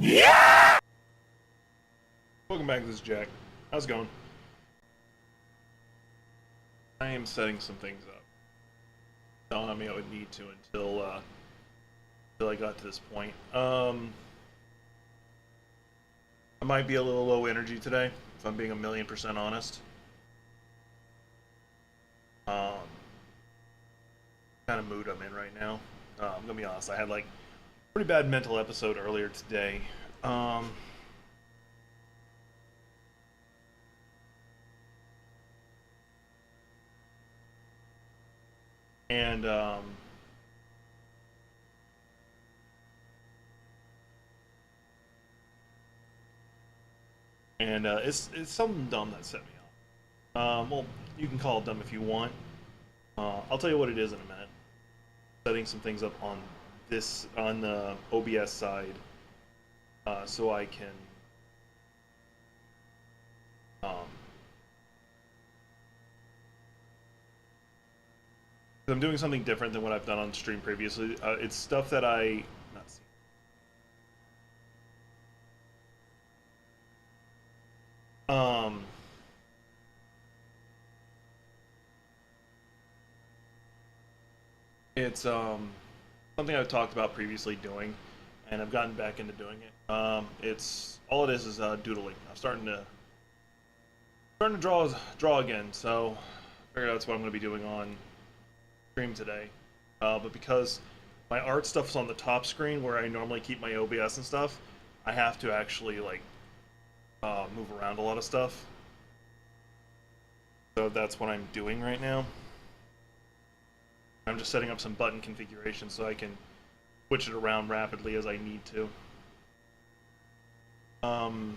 Yeah! Welcome back, this is Jack. How's it going? I am setting some things up. Telling me I would need to until I got to this point. I might be a little low energy today, if I'm being 1,000,000% honest. Um, kind of mood I'm in right now. I'm gonna be honest. I had like a pretty bad mental episode earlier today. Um, and it's something dumb that set me off. Well, you can call it dumb if you want. I'll tell you what it is in a minute. Setting some things up on the OBS side, so I can um, I'm doing something different than what I've done on stream previously. It's stuff that I not seen. Um, it's something I've talked about previously doing, and I've gotten back into doing it. It's all it is doodling. I'm starting to draw again, so I figured that's what I'm going to be doing on stream today. But because my art stuff's on the top screen where I normally keep my OBS and stuff, I have to actually like move around a lot of stuff. So that's what I'm doing right now. I'm just setting up some button configuration so I can switch it around rapidly as I need to. Um,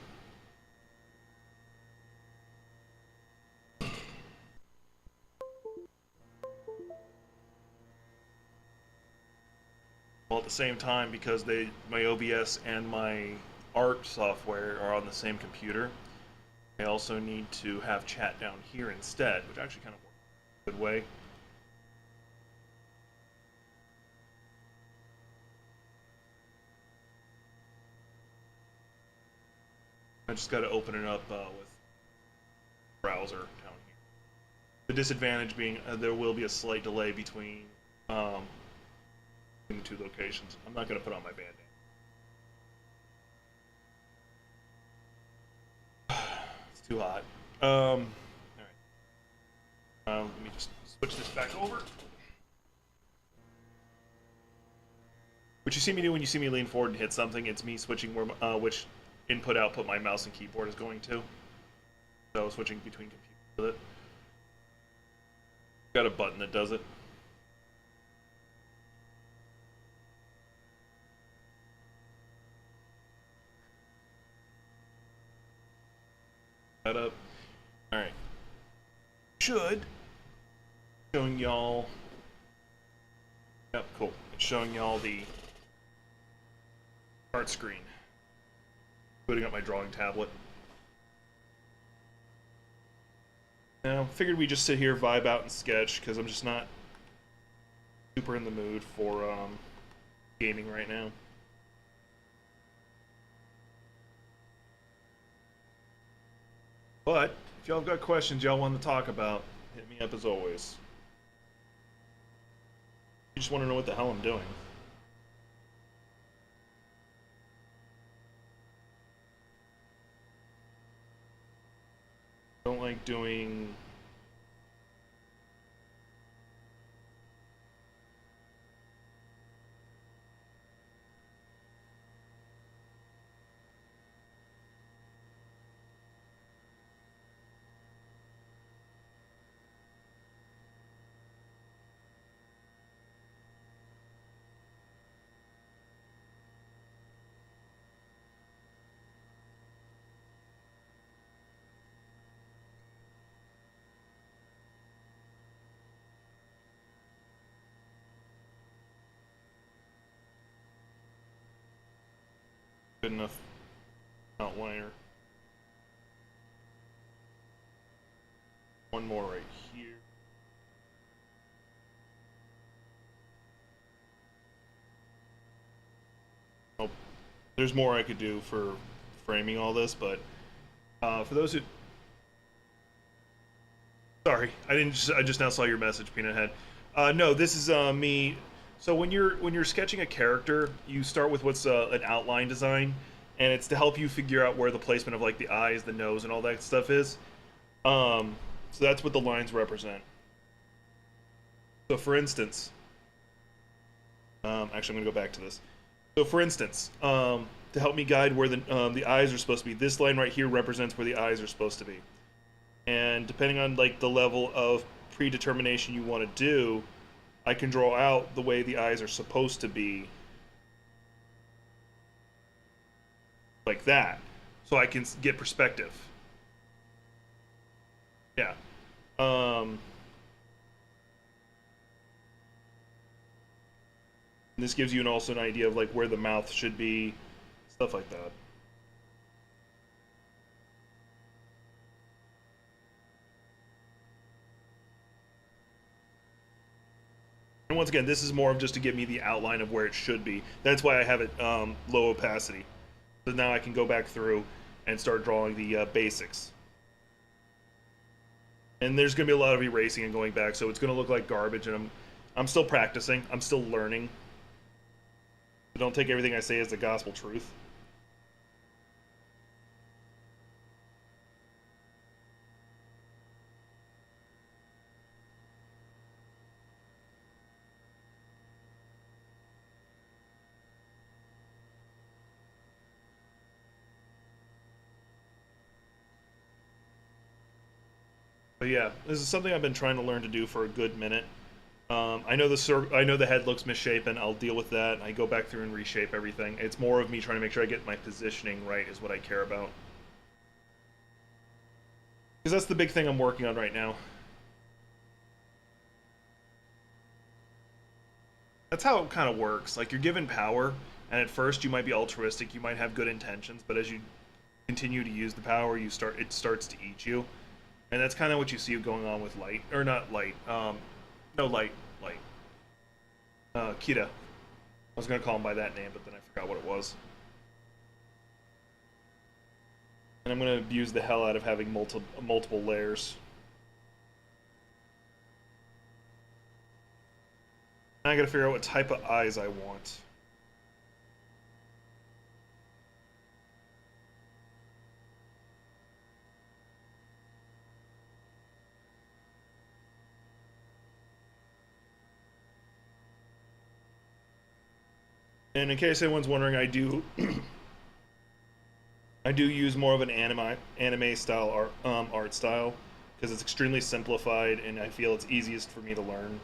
well, at the same time, because my OBS and my art software are on the same computer, I also need to have chat down here instead, which actually kind of works a good way. I just got to open it up with browser down here. The disadvantage being there will be a slight delay between the two locations. I'm not going to put on my band-aid. It's too hot. All right. Let me just switch this back over. What you see me do when you see me lean forward and hit something, it's me switching which input output my mouse and keyboard is going to. So switching between computers with it. Got a button that does it. That up. Alright. Should showing y'all. Yep, cool. It's showing y'all the art screen. Booting up my drawing tablet. Now, figured we just sit here, vibe out, and sketch, because I'm just not super in the mood for gaming right now. But, if y'all have got questions y'all want to talk about, hit me up as always. You just want to know what the hell I'm doing. Don't like doing good enough outliner. One more right here. Nope. There's more I could do for framing all this, but for those who, sorry, I didn't. I just now saw your message, Peanut Head. No, this is me. So when you're sketching a character, you start with what's an outline design, and it's to help you figure out where the placement of like the eyes, the nose, and all that stuff is. So that's what the lines represent. So for instance, actually, I'm gonna go back to this. So for instance, to help me guide where the eyes are supposed to be, this line right here represents where the eyes are supposed to be. And depending on like the level of predetermination you want to do, I can draw out the way the eyes are supposed to be, like that, so I can get perspective. Yeah. Um, this gives you also an idea of like where the mouth should be, stuff like that. And once again, this is more of just to give me the outline of where it should be. That's why I have it low opacity. So now I can go back through and start drawing the basics. And there's going to be a lot of erasing and going back, so it's going to look like garbage. And I'm still practicing. I'm still learning. So don't take everything I say as the gospel truth. But yeah, this is something I've been trying to learn to do for a good minute. I know I know the head looks misshapen. I'll deal with that. I go back through and reshape everything. It's more of me trying to make sure I get my positioning right is what I care about. Because that's the big thing I'm working on right now. That's how it kind of works. Like you're given power, and at first you might be altruistic, you might have good intentions, but as you continue to use the power, it starts to eat you, and that's kind of what you see going on with light, or not light, no light, Kita. I was gonna call him by that name, but then I forgot what it was. And I'm gonna abuse the hell out of having multiple layers. I gotta figure out what type of eyes I want. And in case anyone's wondering, I do I do use more of an anime style art style because it's extremely simplified and I feel it's easiest for me to learn.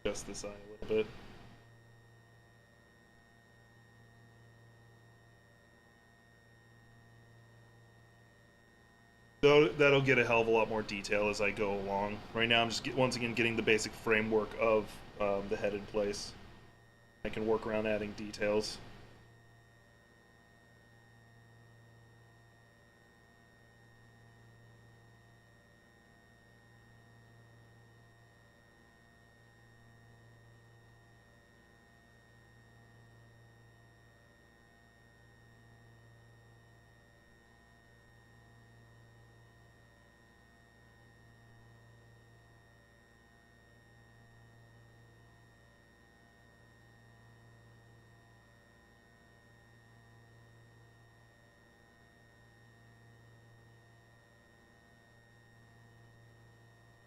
Adjust this eye a little bit. So that'll get a hell of a lot more detail as I go along. Right now, I'm just once again getting the basic framework of the head in place. I can work around adding details.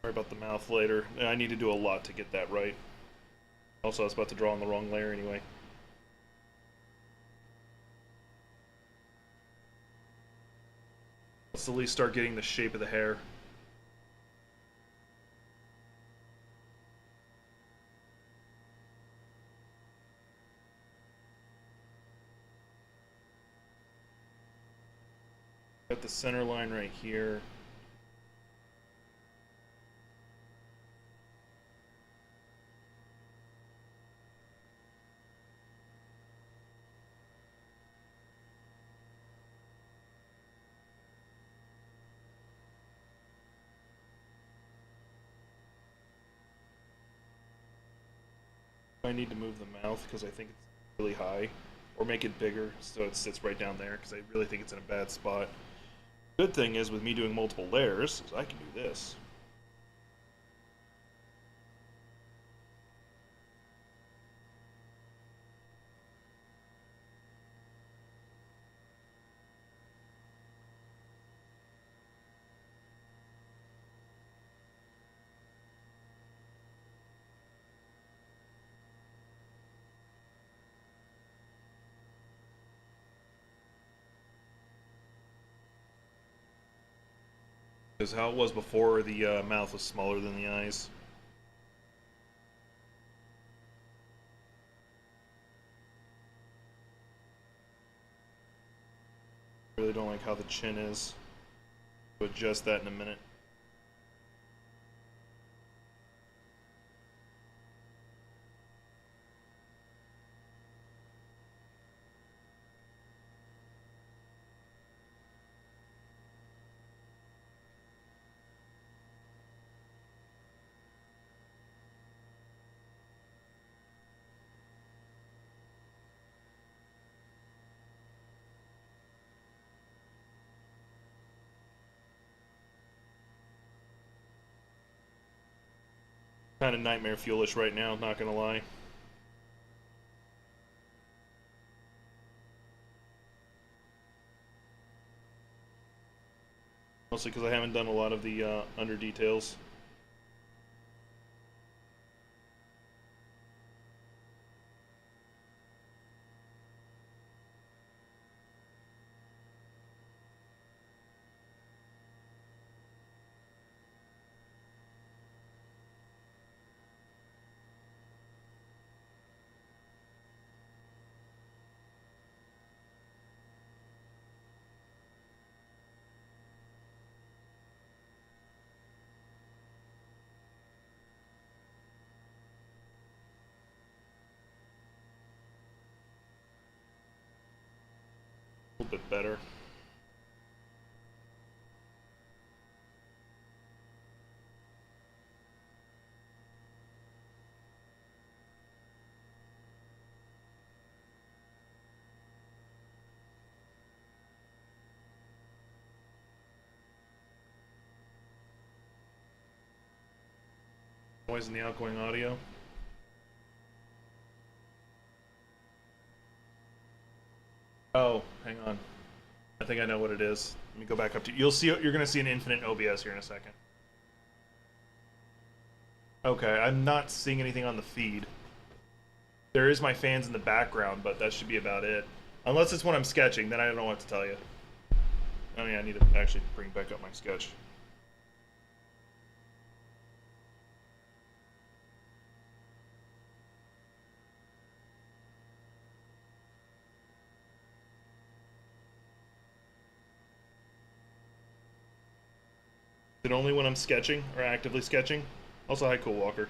Sorry about the mouth later. I need to do a lot to get that right. Also, I was about to draw on the wrong layer anyway. Let's at least start getting the shape of the hair. Got the center line right here. I need to move the mouth because I think it's really high, or make it bigger so it sits right down there because I really think it's in a bad spot. Good thing is with me doing multiple layers, is I can do this. Because how it was before, the mouth was smaller than the eyes. Really don't like how the chin is. We'll adjust that in a minute. Kind of nightmare fuelish right now, not gonna lie. Mostly because I haven't done a lot of the under details. A little bit better. Noise in the outgoing audio. Oh, hang on. I think I know what it is. Let me go back up to you. You'll see. You're gonna see an infinite OBS here in a second. Okay, I'm not seeing anything on the feed. There is my fans in the background, but that should be about it. Unless it's when I'm sketching, then I don't know what to tell you. Oh yeah, I need to actually bring back up my sketch. Is it only when I'm sketching or actively sketching? Also, hi, Cool Walker.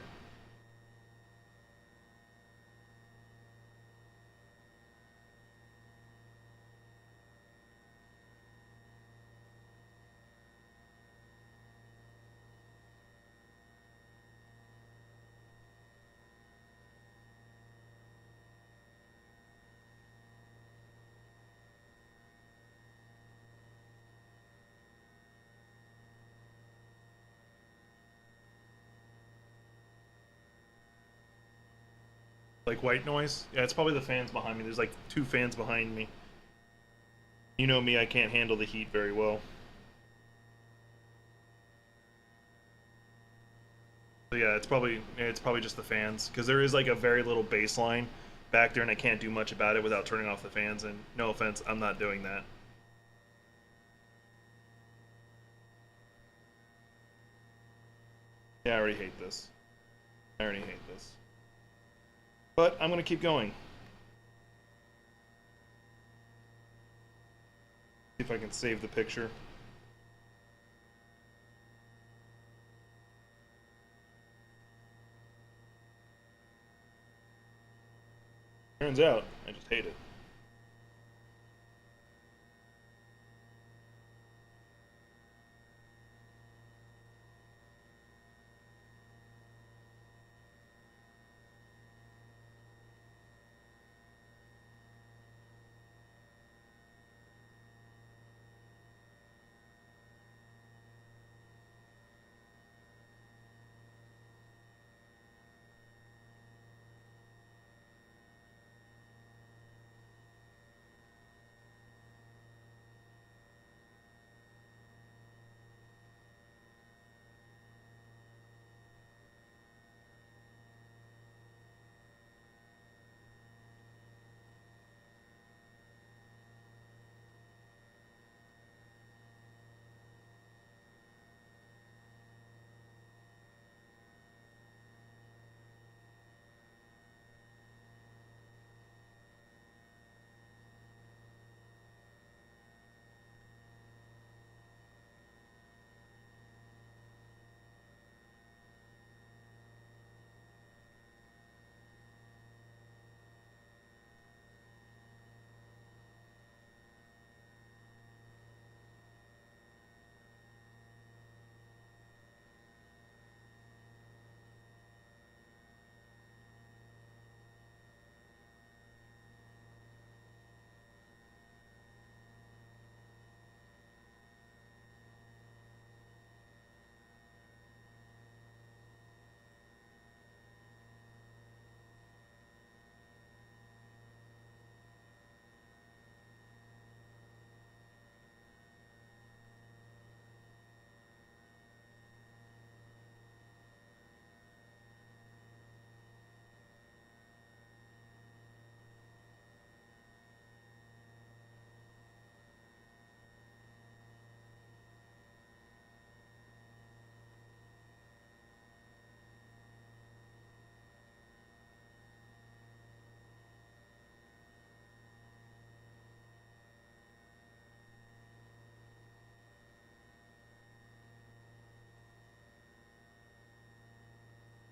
Like white noise? Yeah, it's probably the fans behind me. There's like 2 fans behind me. You know me, I can't handle the heat very well. So yeah, it's probably just the fans because there is like a very little bass line back there, and I can't do much about it without turning off the fans. And no offense, I'm not doing that. Yeah, I already hate this. I already hate this. But I'm gonna keep going. See if I can save the picture. Turns out, I just hate it.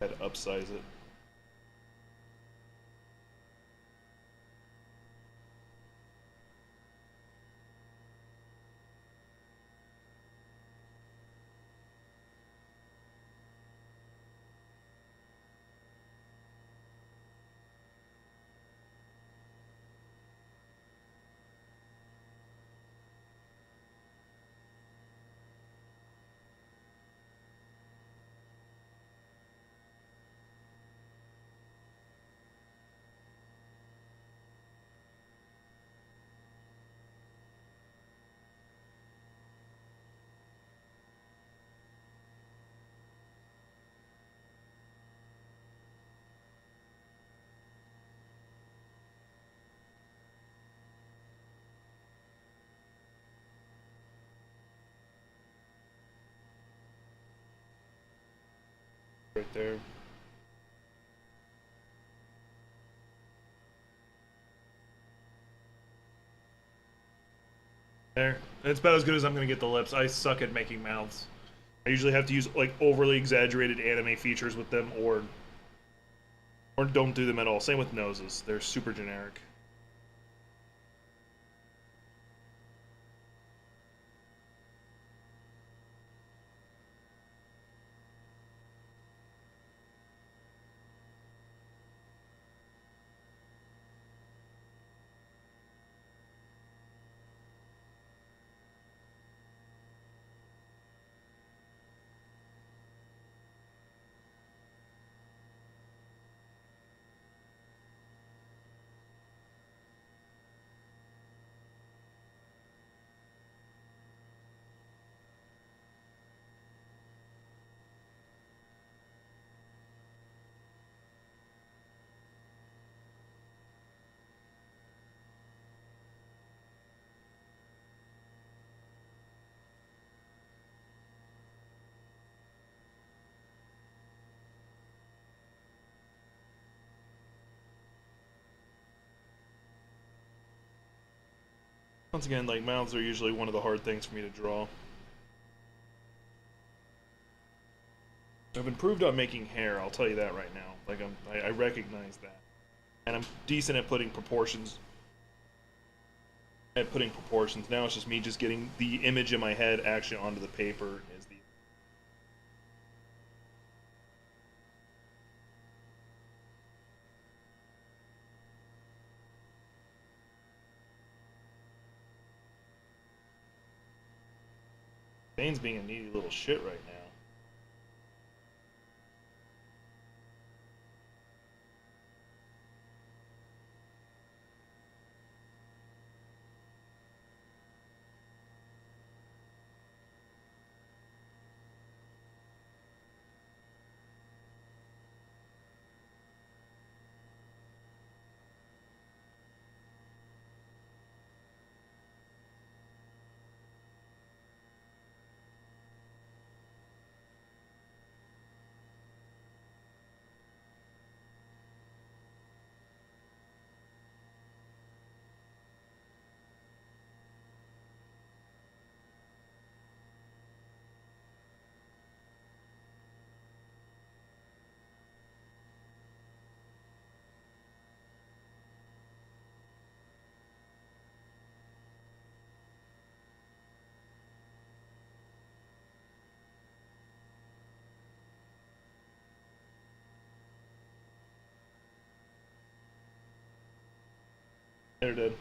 I had to upsize it. Right there. There. It's about as good as I'm gonna get the lips. I suck at making mouths. I usually have to use like overly exaggerated anime features with them, or don't do them at all. Same with noses. They're super generic. Once again, like mouths are usually one of the hard things for me to draw. I've improved on making hair, I'll tell you that right now. Like I recognize that. And I'm decent at putting proportions. Now it's just me just getting the image in my head actually onto the paper is the Zane's being a needy little shit right now. There it did.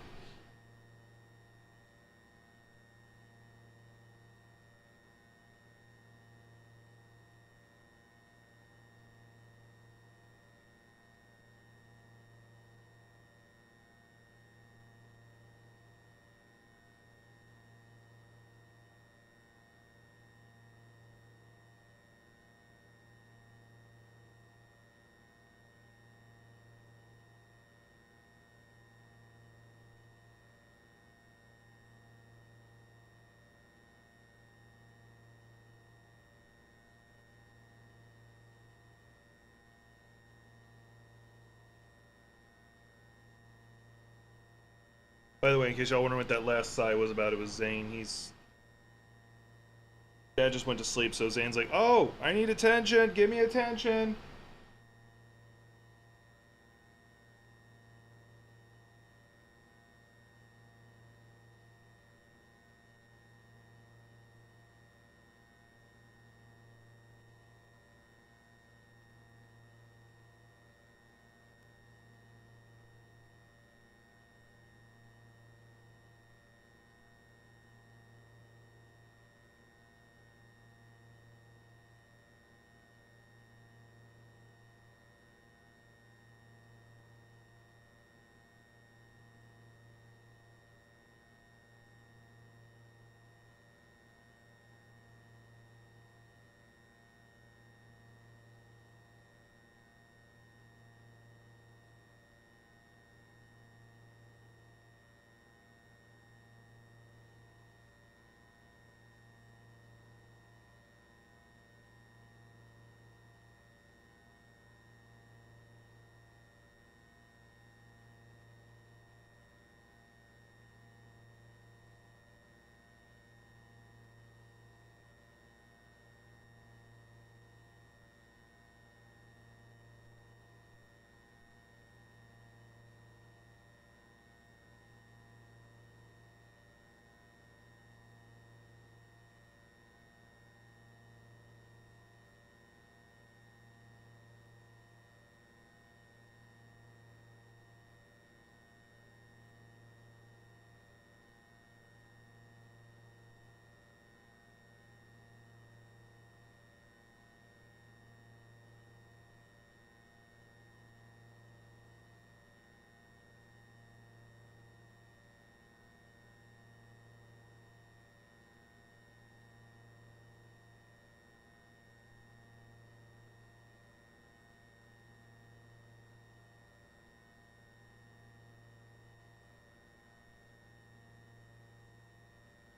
By the way, in case y'all wondering what that last sigh was about, it was Zane. Dad just went to sleep, so Zane's like, "Oh, I need attention. Give me attention."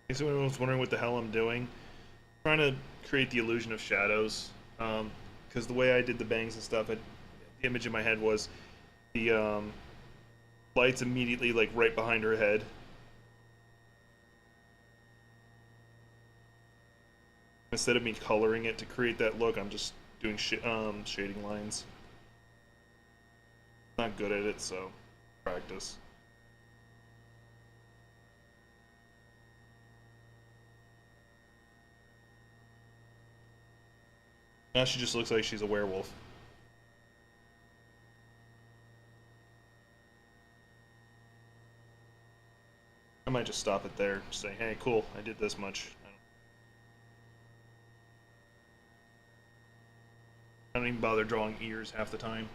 In case anyone was wondering what the hell I'm doing, I'm trying to create the illusion of shadows. Because the way I did the bangs and stuff, the image in my head was the lights immediately like right behind her head. Instead of me coloring it to create that look, I'm just doing shading lines. Not good at it, so practice. Now she just looks like she's a werewolf. I might just stop it there. Just say, hey, cool, I did this much. I don't even bother drawing ears half the time.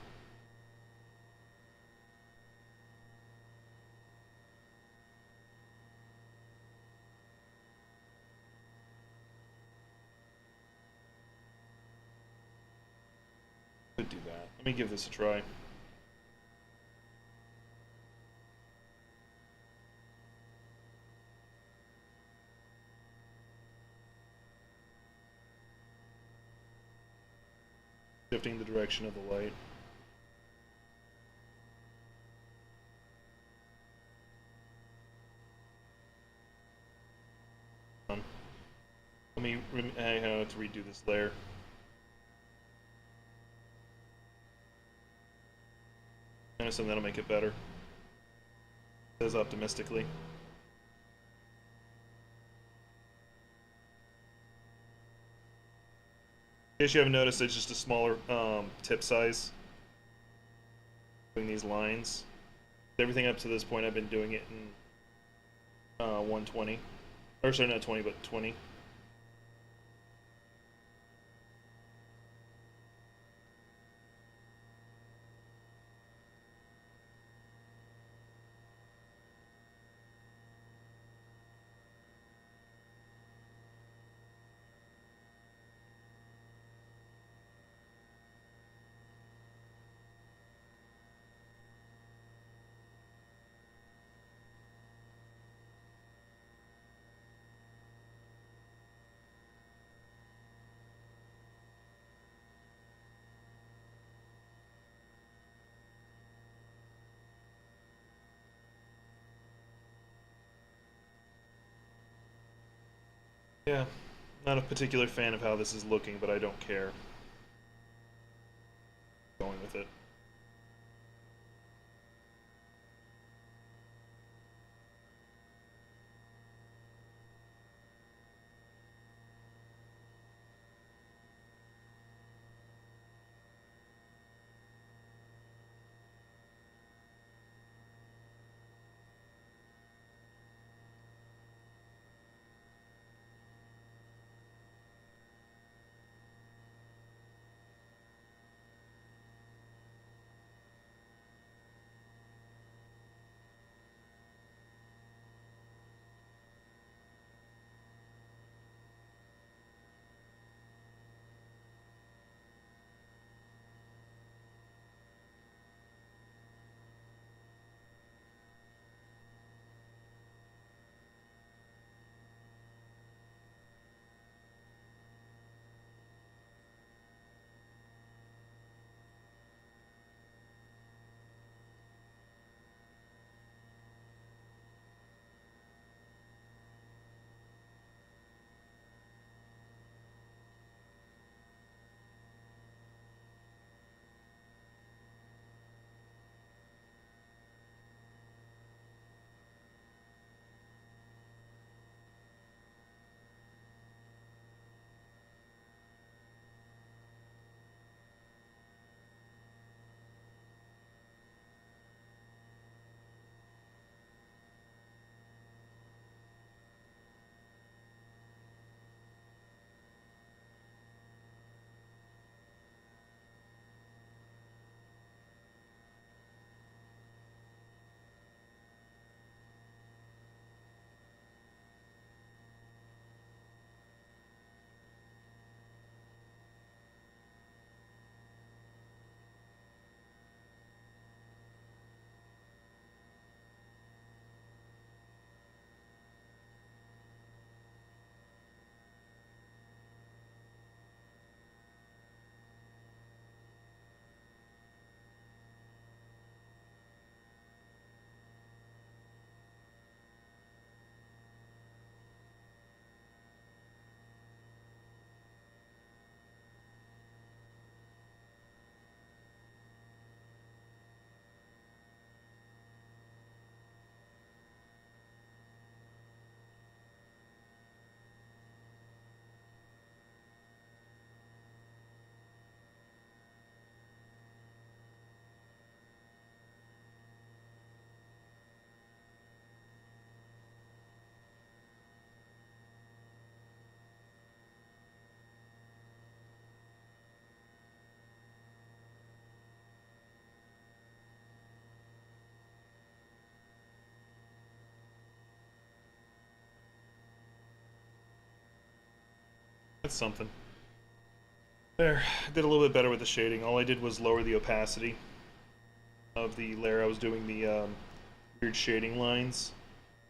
Could do that. Let me give this a try. Shifting the direction of the light. Let me. I have to redo this layer. I assume that'll make it better. It says optimistically. In case you haven't noticed, it's just a smaller tip size. Doing these lines. Everything up to this point, I've been doing it in 120. Or sorry, not 20, but 20. Yeah, not a particular fan of how this is looking, but I don't care. Going with it. That's something. There, I did a little bit better with the shading. All I did was lower the opacity of the layer I was doing the weird shading lines,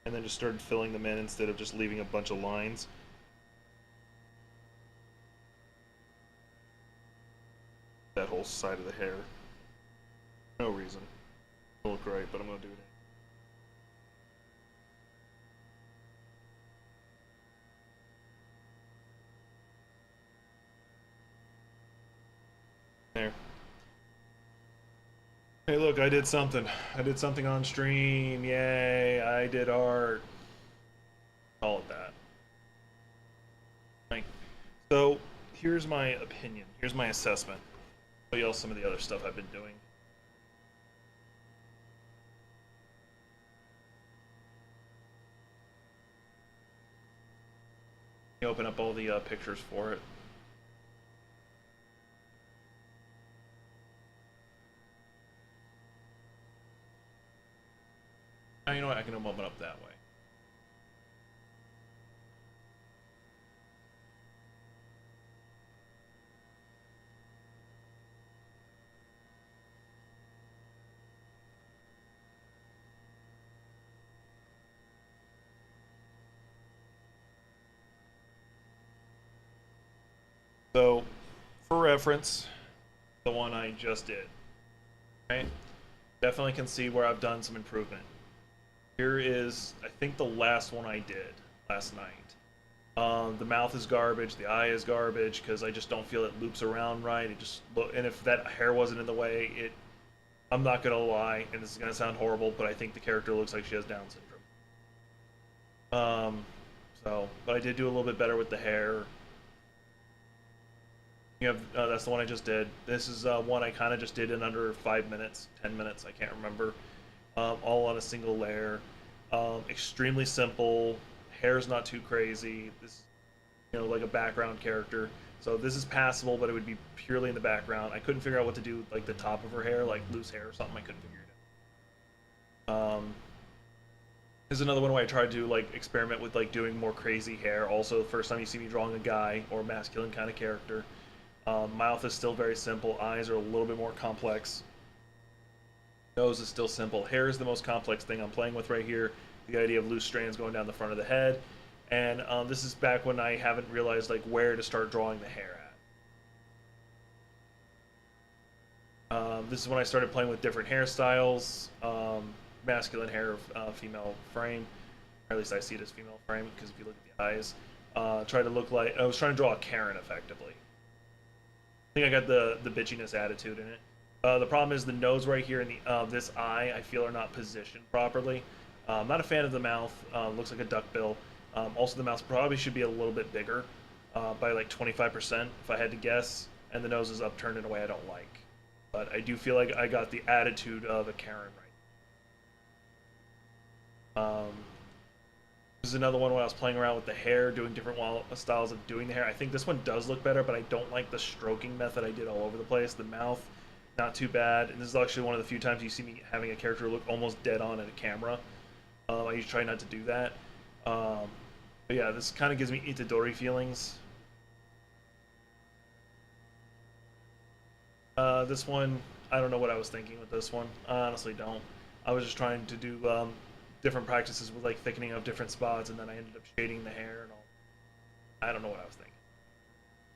and then just started filling them in instead of just leaving a bunch of lines. That whole side of the hair. No reason. It'll look right, but I'm gonna do it. There. Hey, look, I did something. I did something on stream. Yay, I did art. Call it that. Right. So, here's my opinion. Here's my assessment. I'll show you all some of the other stuff I've been doing. Let me open up all the pictures for it. You know what? I can open up that way. So, for reference, the one I just did. Okay? Definitely can see where I've done some improvement. Here is, I think, the last one I did last night. The mouth is garbage, the eye is garbage, because I just don't feel it loops around right. It just and if that hair wasn't in the way, I'm not gonna lie, and this is gonna sound horrible, but I think the character looks like she has Down syndrome. But I did do a little bit better with the hair. You have that's the one I just did. This is one I kind of just did in under 5 minutes, 10 minutes, I can't remember. All on a single layer. Extremely simple. Hair's not too crazy. This, like a background character. So this is passable, but it would be purely in the background. I couldn't figure out what to do, like the top of her hair, like loose hair or something. I couldn't figure it out. There's another one where I tried to like experiment with like doing more crazy hair. Also, the first time you see me drawing a guy or a masculine kind of character. Mouth is still very simple. Eyes are a little bit more complex. Nose is still simple. Hair is the most complex thing I'm playing with right here. The idea of loose strands going down the front of the head. And this is back when I haven't realized like where to start drawing the hair at. This is when I started playing with different hairstyles. Masculine hair, female frame. Or at least I see it as female frame, because if you look at the eyes. Try to look like... I was trying to draw a Karen, effectively. I think I got the bitchiness attitude in it. The problem is the nose right here and the this eye, I feel, are not positioned properly. I'm not a fan of the mouth. Looks like a duckbill. Also, the mouth probably should be a little bit bigger, by like 25%, if I had to guess. And the nose is upturned in a way I don't like. But I do feel like I got the attitude of a Karen right. This is another one where I was playing around with the hair, doing different styles of doing the hair. I think this one does look better, but I don't like the stroking method I did all over the place. The mouth, not too bad. And this is actually one of the few times you see me having a character look almost dead on at a camera. I usually try not to do that. But yeah, this kind of gives me Itadori feelings. This one, I don't know what I was thinking with this one. I honestly don't. I was just trying to do different practices with like thickening of different spots, and then I ended up shading the hair and all. I don't know what I was thinking.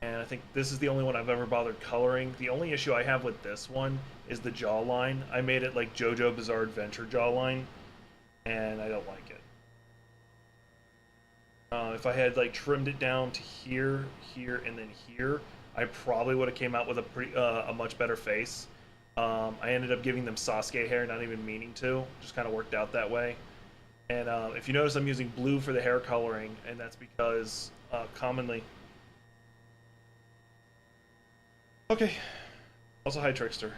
And I think this is the only one I've ever bothered coloring. The only issue I have with this one is the jawline. I made it like JoJo Bizarre Adventure jawline, and I don't like it. If I had like trimmed it down to here, here, and then here, I probably would have came out with a much better face. I ended up giving them Sasuke hair, not even meaning to. Just kind of worked out that way. And if you notice, I'm using blue for the hair coloring, and that's because commonly... Okay. Also, hi, Trickster.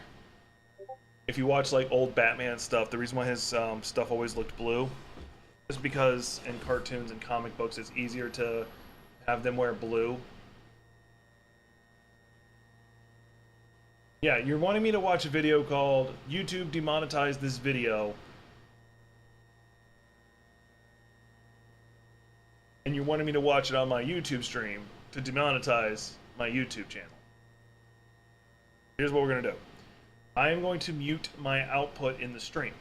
If you watch like old Batman stuff, the reason why his stuff always looked blue is because in cartoons and comic books, it's easier to have them wear blue. Yeah, you're wanting me to watch a video called YouTube Demonetized This Video. And you wanted me to watch it on my YouTube stream. to demonetize my YouTube channel. Here's what we're going to do. I am going to mute my output in the stream.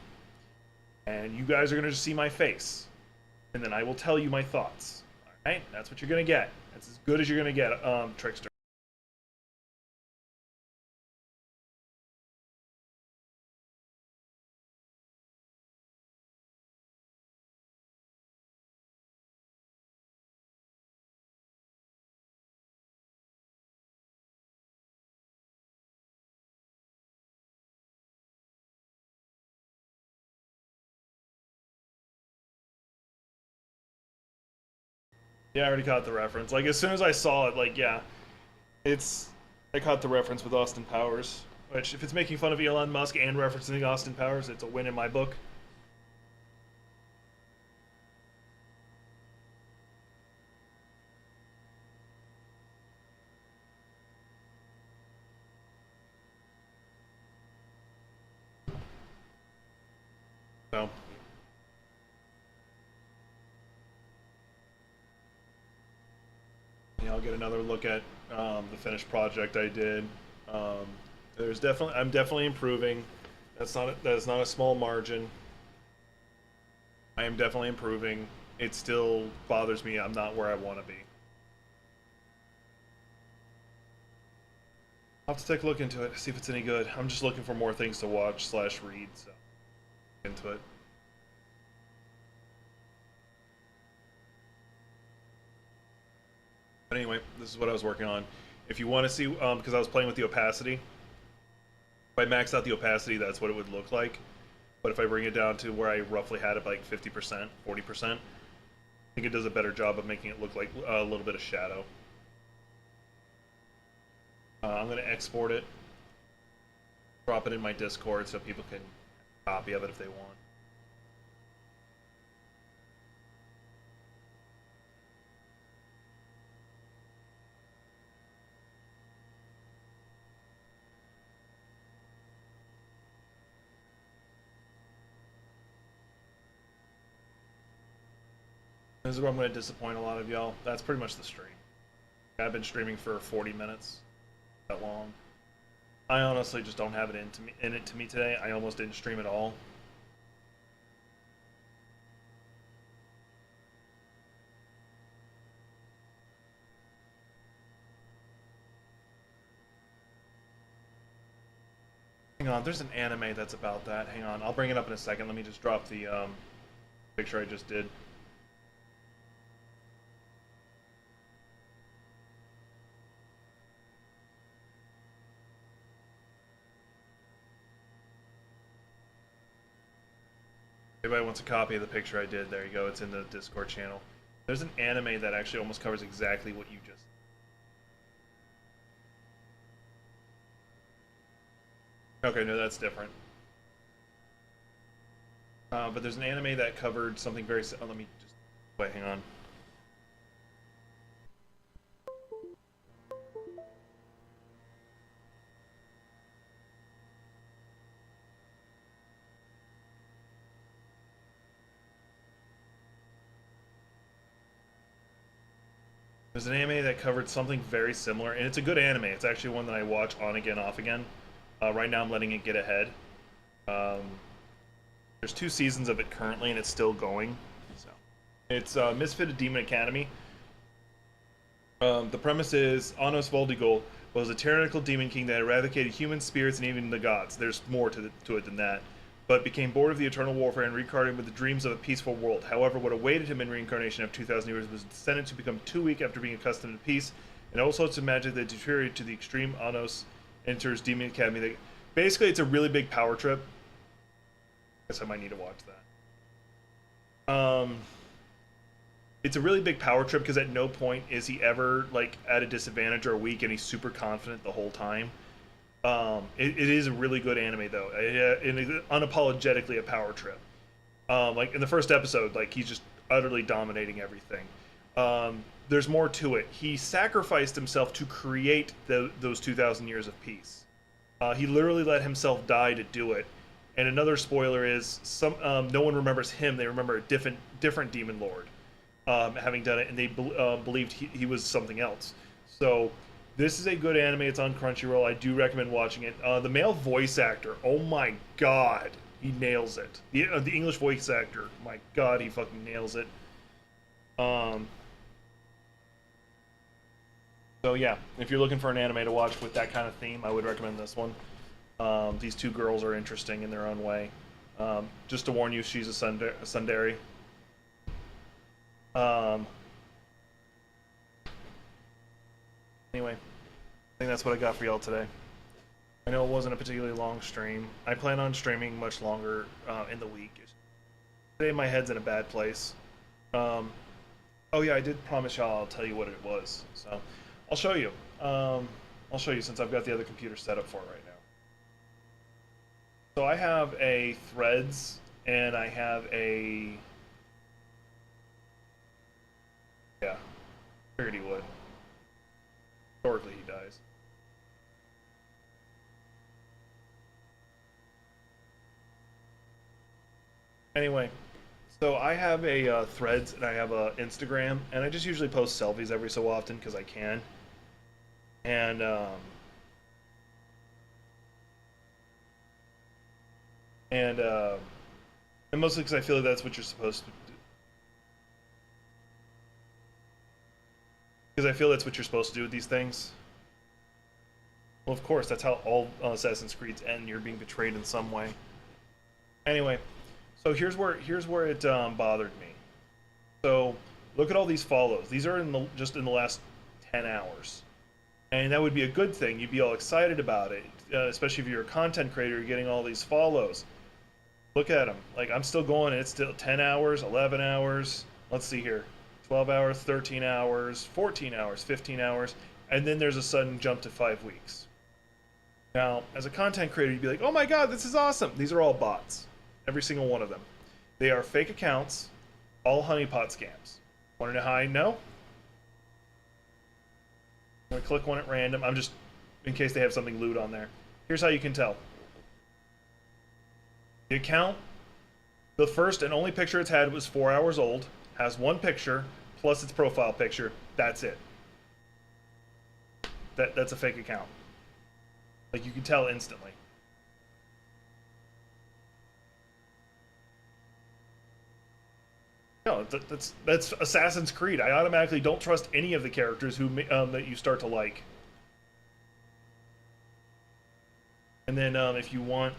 And you guys are going to just see my face. And then I will tell you my thoughts. Alright? That's what you're going to get. That's as good as you're going to get, Trickster. Yeah, I already caught the reference. Like, as soon as I saw it, like, yeah, I caught the reference with Austin Powers. Which, if it's making fun of Elon Musk and referencing Austin Powers, it's a win in my book. So. I'll get another look at the finished project I did. I'm definitely improving. That is not a small margin. I am definitely improving. It still bothers me. I'm not where I want to be. I'll have to take a look into it, see if it's any good. I'm just looking for more things to watch / read, so into it. But anyway, this is what I was working on. If you want to see, because I was playing with the opacity. If I max out the opacity, that's what it would look like. But if I bring it down to where I roughly had it like 50%, 40%, I think it does a better job of making it look like a little bit of shadow. I'm going to export it, drop it in my Discord so people can copy of it if they want. This is where I'm going to disappoint a lot of y'all. That's pretty much the stream. I've been streaming for 40 minutes. That long. I honestly just don't have it in it to me today. I almost didn't stream at all. Hang on, there's an anime that's about that. Hang on, I'll bring it up in a second. Let me just drop the picture I just did. Everybody wants a copy of the picture I did. There you go. It's in the Discord channel. There's an anime that actually almost covers exactly what you just. Okay, no, that's different. But there's an anime that covered something very. Oh, let me just wait. Hang on. There's an anime that covered something very similar, and it's a good anime. It's actually one that I watch on again, off again. Right now I'm letting it get ahead. There's 2 seasons of it currently, and it's still going. So, it's Misfit Demon Academy. The premise is Anos Voldigol was a tyrannical demon king that eradicated human spirits and even the gods. There's more to it than that. But became bored of the eternal warfare and reincarnated with the dreams of a peaceful world. However, what awaited him in reincarnation after 2,000 years was descended to become too weak after being accustomed to peace, and all sorts of magic that deteriorated to the extreme. Anos enters Demon Academy. Basically, it's a really big power trip. I guess I might need to watch that. It's a really big power trip because at no point is he ever like at a disadvantage or weak, and he's super confident the whole time. It is a really good anime though, and unapologetically a power trip. Like in the first episode, like he's just utterly dominating everything. There's more to it. He sacrificed himself to create those 2,000 years of peace. He literally let himself die to do it. And another spoiler is no one remembers him. They remember a different demon lord. having done it, and they believed he was something else. So this is a good anime. It's on Crunchyroll. I do recommend watching it. The male voice actor, oh my god, he nails it. The English voice actor, my god, he fucking nails it. So yeah, if you're looking for an anime to watch with that kind of theme, I would recommend this one. These two girls are interesting in their own way. Just to warn you, she's a tsundere. Anyway, I think that's what I got for y'all today. I know it wasn't a particularly long stream. I plan on streaming much longer in the week. Today my head's in a bad place. Oh yeah, I did promise y'all I'll tell you what it was. So I'll show you. I'll show you since I've got the other computer set up for it right now. So I have a Threads and I have a... Yeah, figured he would. Historically he dies. Anyway, so I have a Threads and I have a Instagram, and I just usually post selfies every so often because I can. And and mostly because I feel like that's what you're supposed to do. Because I feel that's what you're supposed to do with these things. Well, of course, that's how all Assassin's Creeds end. You're being betrayed in some way. Anyway, so here's where it bothered me. So look at all these follows. These are just in the last 10 hours, and that would be a good thing. You'd be all excited about it, especially if you're a content creator. You're getting all these follows. Look at them. Like, I'm still going, and it's still 10 hours, 11 hours. Let's see here. 12 hours, 13 hours, 14 hours, 15 hours, and then there's a sudden jump to 5 weeks. Now, as a content creator, you'd be like, oh my god, this is awesome. These are all bots. Every single one of them. They are fake accounts, all honeypot scams. Want to know how I know? I'm going to click one at random. I'm just, in case they have something lewd on there. Here's how you can tell. The account, the first and only picture it's had was 4 hours old, has one picture, plus its profile picture. That's it. That's a fake account. Like, you can tell instantly. No, that's Assassin's Creed. I automatically don't trust any of the characters who that you start to like. And then if you want,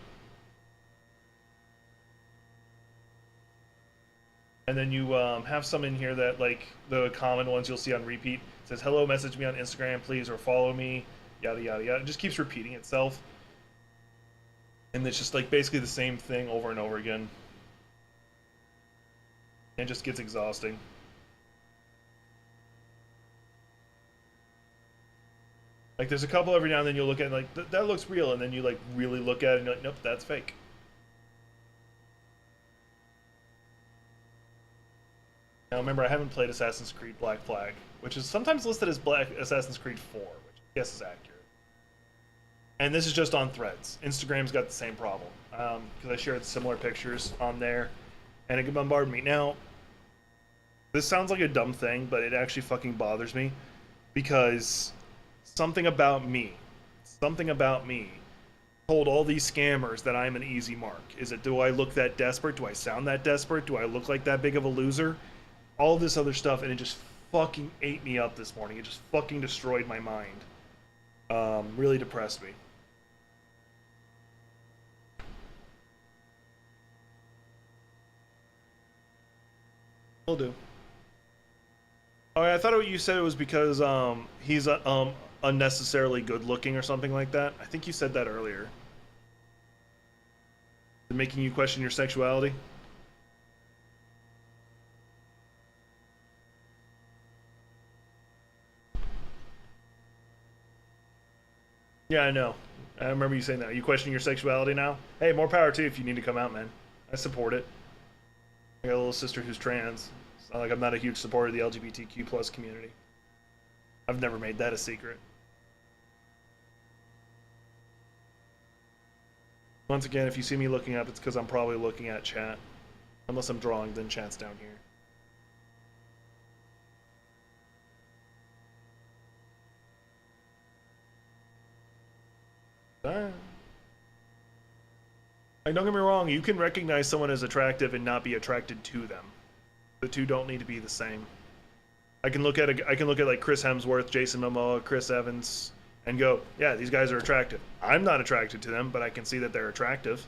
and then you have some in here that, like, the common ones you'll see on repeat. It says, hello, message me on Instagram, please, or follow me, yada, yada, yada. It just keeps repeating itself. And it's just, like, basically the same thing over and over again. It just gets exhausting. Like, there's a couple every now and then you'll look at, like, that looks real, and then you, like, really look at it and you're like, nope, that's fake. Now, remember, I haven't played Assassin's Creed Black Flag, which is sometimes listed as Assassin's Creed 4, which I guess is accurate. And this is just on Threads. Instagram's got the same problem, because I shared similar pictures on there, and it can bombard me. Now, this sounds like a dumb thing, but it actually fucking bothers me, because something about me told all these scammers that I'm an easy mark. Is it, do I look that desperate? Do I sound that desperate? Do I look like that big of a loser? All this other stuff, and it just fucking ate me up this morning. It just fucking destroyed my mind. Really depressed me. Will do. Oh, I thought what you said it was because he's unnecessarily good looking or something like that. I think you said that earlier. Making you question your sexuality? Yeah, I know. I remember you saying that. Are you questioning your sexuality now? Hey, more power to you if you need to come out, man. I support it. I got a little sister who's trans. It's not like I'm not a huge supporter of the LGBTQ plus community. I've never made that a secret. Once again, if you see me looking up, it's because I'm probably looking at chat. Unless I'm drawing, then chat's down here. Like, don't get me wrong, you can recognize someone as attractive and not be attracted to them. The two don't need to be the same. I can look at like Chris Hemsworth, Jason Momoa, Chris Evans, and go, yeah, these guys are attractive. I'm not attracted to them, but I can see that they're attractive.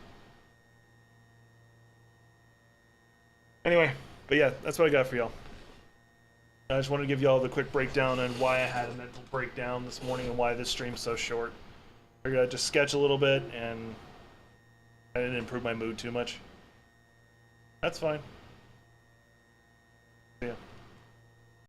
Anyway, but yeah, that's what I got for y'all. I just wanted to give y'all the quick breakdown on why I had a mental breakdown this morning and why this stream's so short. I figured I'd just sketch a little bit, and I didn't improve my mood too much. That's fine. Yeah.